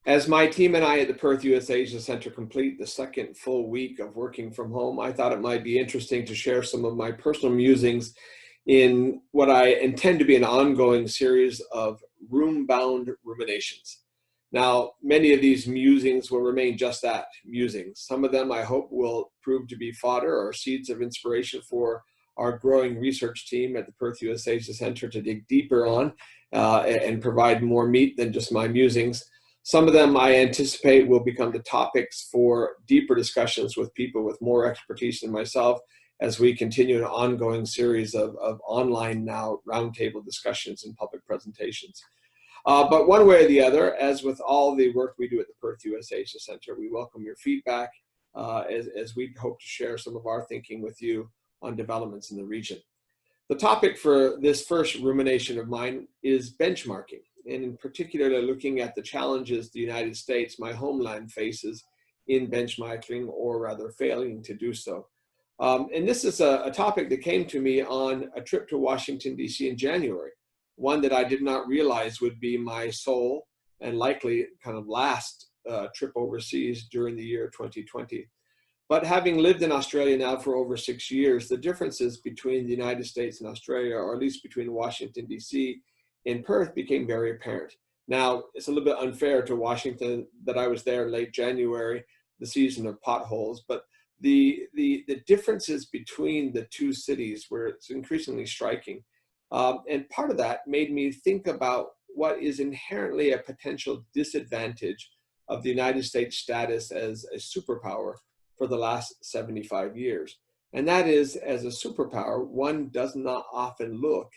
As my team and I at the Perth US Asia Center complete the second full week of working from home, I thought it might be interesting to share some of my personal musings in what I intend to be an ongoing series of room-bound ruminations. Now, many of these musings will remain just that, musings. Some of them I hope will prove to be fodder or seeds of inspiration for our growing research team at the Perth US Asia Center to dig deeper on and provide more meat than just my musings. Some of them I anticipate will become the topics for deeper discussions with people with more expertise than myself as we continue an ongoing series of online now roundtable discussions and public presentations. But one way or the other, as with all the work we do at the Perth US Asia Center, we welcome your feedback as we hope to share some of our thinking with you on developments in the region. The topic for this first rumination of mine is benchmarking, and in particular looking at the challenges the United States, my homeland, faces in benchmarking, or rather failing to do so. And this is a topic that came to me on a trip to Washington, D.C. in January, one that I did not realize would be my sole and likely kind of last trip overseas during the year 2020. But having lived in Australia now for over 6 years, the differences between the United States and Australia, or at least between Washington, D.C. and Perth, became very apparent. Now, it's a little bit unfair to Washington that I was there in late January, the season of potholes, but the differences between the two cities were increasingly striking. And part of that made me think about what is inherently a potential disadvantage of the United States' status as a superpower for the last 75 years. And that is, as a superpower, one does not often look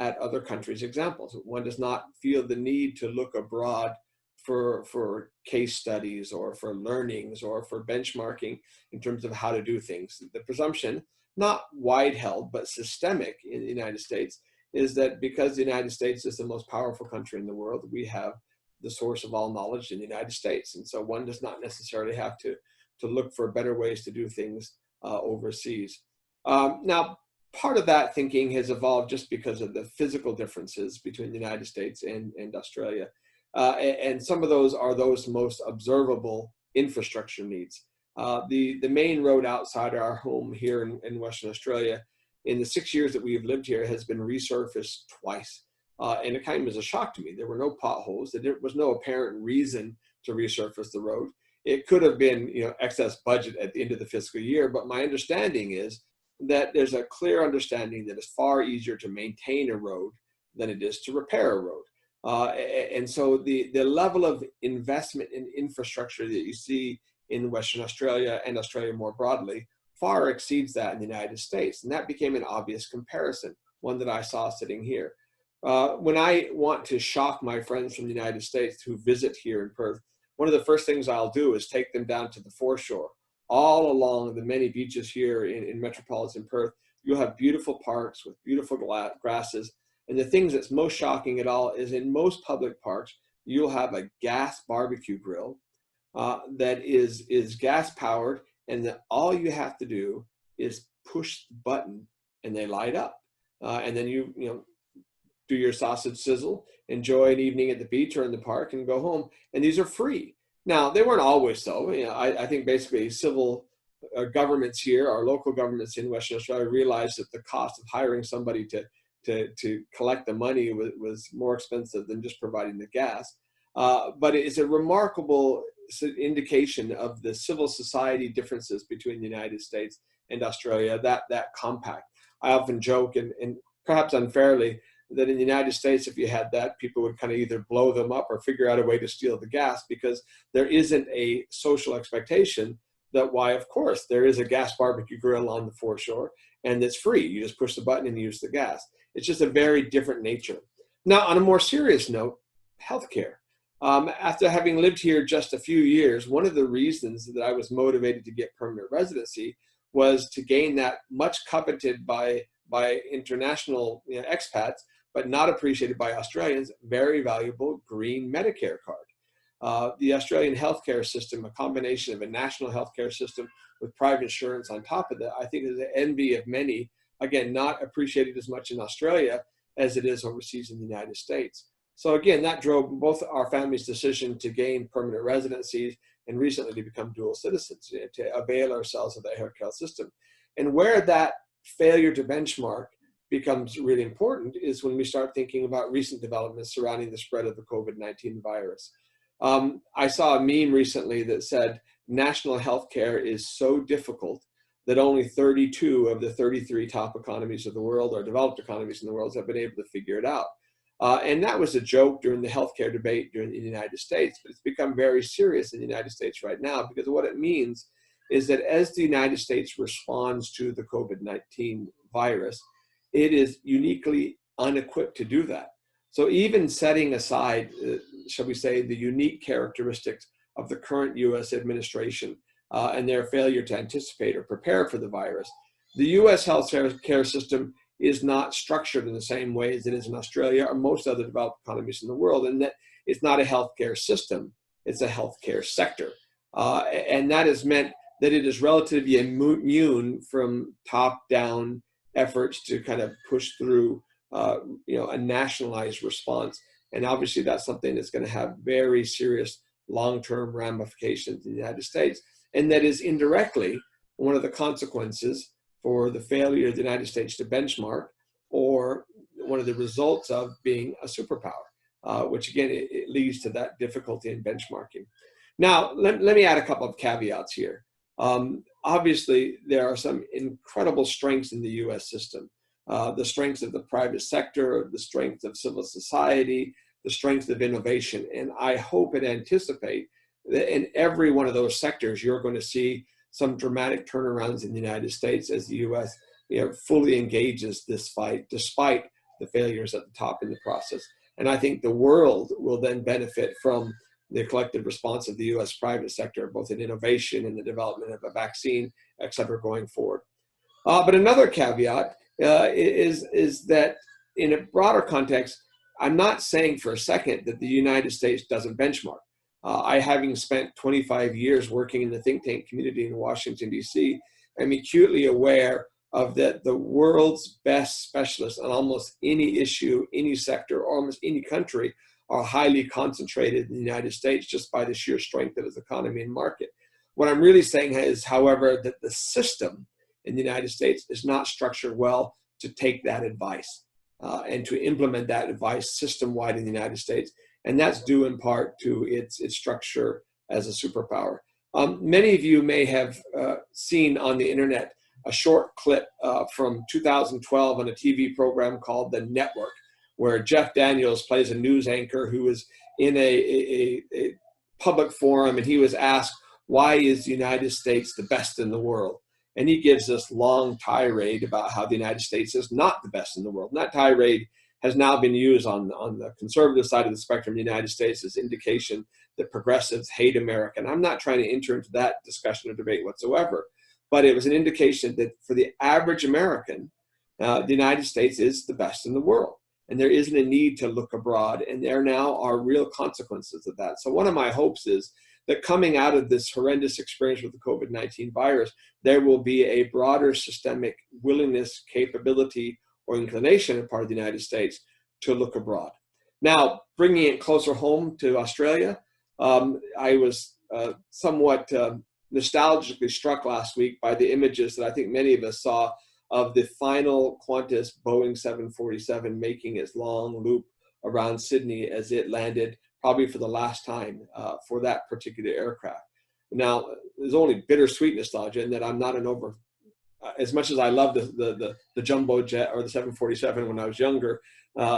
at other countries' examples. One does not feel the need to look abroad for case studies or for learnings or for benchmarking in terms of how to do things. The presumption, not wide held, but systemic in the United States, is that because the United States is the most powerful country in the world, we have the source of all knowledge in the United States. And so one does not necessarily have to look for better ways to do things overseas. Now, part of that thinking has evolved just because of the physical differences between the United States and Australia. And some of those are those most observable infrastructure needs. The main road outside our home here in Western Australia, in the 6 years that we have lived here, has been resurfaced twice. And it kind of was a shock to me. There were no potholes. There was no apparent reason to resurface the road. It could have been, excess budget at the end of the fiscal year, but my understanding is that there's a clear understanding that it's far easier to maintain a road than it is to repair a road. And so the level of investment in infrastructure that you see in Western Australia and Australia more broadly far exceeds that in the United States. And that became an obvious comparison, one that I saw sitting here. When I want to shock my friends from the United States who visit here in Perth, one of the first things I'll do is take them down to the foreshore. All along the many beaches here in metropolitan Perth, you'll have beautiful parks with beautiful grasses. And the things that's most shocking at all is in most public parks, you'll have a gas barbecue grill that is gas powered, and that all you have to do is push the button and they light up. And then you do your sausage sizzle, enjoy an evening at the beach or in the park, and go home. And these are free. Now, they weren't always so. I think basically civil governments here, our local governments in Western Australia, realized that the cost of hiring somebody to collect the money was more expensive than just providing the gas. But it's a remarkable indication of the civil society differences between the United States and Australia, that compact. I often joke, and perhaps unfairly, that in the United States, if you had that, people would kind of either blow them up or figure out a way to steal the gas, because there isn't a social expectation that, why, of course, there is a gas barbecue grill on the foreshore and it's free. You just push the button and use the gas. It's just a very different nature. Now, on a more serious note, healthcare. After having lived here just a few years, one of the reasons that I was motivated to get permanent residency was to gain that much coveted by international expats, but not appreciated by Australians, very valuable green Medicare card. The Australian healthcare system, a combination of a national healthcare system with private insurance on top of that, I think is the envy of many, again, not appreciated as much in Australia as it is overseas in the United States. So again, that drove both our family's decision to gain permanent residencies and recently to become dual citizens, to avail ourselves of the healthcare system. And where that failure to benchmark becomes really important is when we start thinking about recent developments surrounding the spread of the COVID-19 virus. I saw a meme recently that said national healthcare is so difficult that only 32 of the 33 top economies of the world, or developed economies in the world, have been able to figure it out. And that was a joke during the healthcare debate in the United States, but it's become very serious in the United States right now, because what it means is that as the United States responds to the COVID-19 virus, it is uniquely unequipped to do that. So even setting aside, shall we say, the unique characteristics of the current US administration and their failure to anticipate or prepare for the virus, the US healthcare system is not structured in the same way as it is in Australia or most other developed economies in the world, and that it's not a healthcare system, it's a healthcare sector. And that has meant that it is relatively immune from top-down efforts to kind of push through a nationalized response. And obviously that's something that's going to have very serious long-term ramifications in the United States. And that is indirectly one of the consequences for the failure of the United States to benchmark, or one of the results of being a superpower, which again, it leads to that difficulty in benchmarking. Now, let me add a couple of caveats here. Obviously, there are some incredible strengths in the US system. The strengths of the private sector, the strength of civil society, the strength of innovation. And I hope and anticipate that in every one of those sectors, you're going to see some dramatic turnarounds in the United States as the US fully engages this fight, despite the failures at the top in the process. And I think the world will then benefit from the collective response of the US private sector, both in innovation and the development of a vaccine, et cetera, going forward. But another caveat is that in a broader context, I'm not saying for a second that the United States doesn't benchmark. I, having spent 25 years working in the think tank community in Washington, D.C., am acutely aware of that the world's best specialists on almost any issue, any sector, or almost any country are highly concentrated in the United States just by the sheer strength of its economy and market. What I'm really saying is, however, that the system in the United States is not structured well to take that advice and to implement that advice system-wide in the United States. And that's due in part to its structure as a superpower. Many of you may have seen on the internet a short clip from 2012 on a TV program called The Network, where Jeff Daniels plays a news anchor who is in a public forum, and he was asked, why is the United States the best in the world? And he gives this long tirade about how the United States is not the best in the world. And that tirade has now been used on the conservative side of the spectrum in the United States as indication that progressives hate America. And I'm not trying to enter into that discussion or debate whatsoever, but it was an indication that for the average American, the United States is the best in the world. And there isn't a need to look abroad. And there now are real consequences of that. So one of my hopes is that coming out of this horrendous experience with the COVID-19 virus, there will be a broader systemic willingness, capability, or inclination on the part of the United States to look abroad. Now, bringing it closer home to Australia, I was somewhat nostalgically struck last week by the images that I think many of us saw of the final Qantas Boeing 747 making its long loop around Sydney as it landed, probably for the last time for that particular aircraft. Now, there's only bittersweet nostalgia in that I'm not as much as I love the jumbo jet or the 747 when I was younger,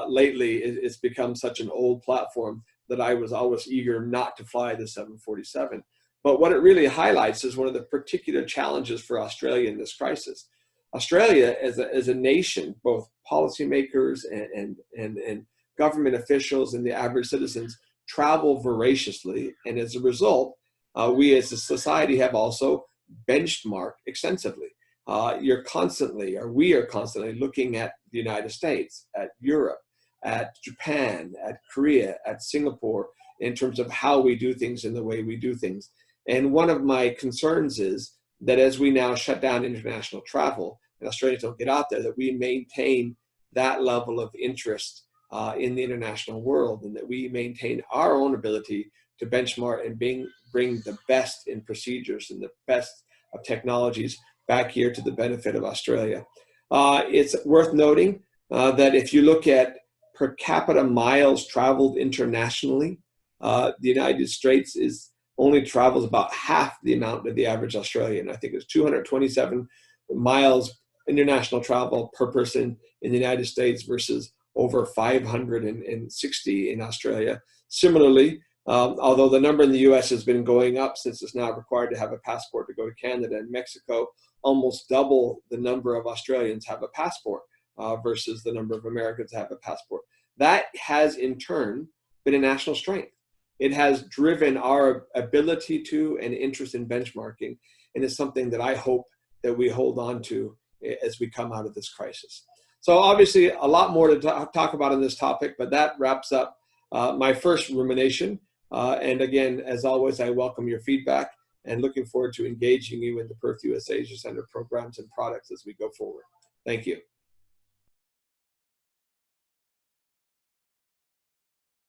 lately it's become such an old platform that I was always eager not to fly the 747. But what it really highlights is one of the particular challenges for Australia in this crisis. Australia as a nation, both policymakers and government officials and the average citizens travel voraciously. And as a result, we as a society have also benchmarked extensively. We are constantly looking at the United States, at Europe, at Japan, at Korea, at Singapore, in terms of how we do things and the way we do things. And one of my concerns is that as we now shut down international travel and Australians don't get out there, that we maintain that level of interest in the international world, and that we maintain our own ability to benchmark and bring the best in procedures and the best of technologies back here to the benefit of Australia. It's worth noting that if you look at per capita miles traveled internationally, the United States only travels about half the amount of the average Australian. I think it's 227 miles international travel per person in the United States versus over 560 in Australia. Similarly, although the number in the US has been going up since it's now required to have a passport to go to Canada and Mexico, almost double the number of Australians have a passport versus the number of Americans have a passport. That has in turn been a national strength. It has driven our ability to and interest in benchmarking, and it's something that I hope that we hold on to as we come out of this crisis. So obviously a lot more to talk about on this topic, but that wraps up my first rumination. And again, as always, I welcome your feedback and looking forward to engaging you in the Perth US Asia Center programs and products as we go forward. Thank you.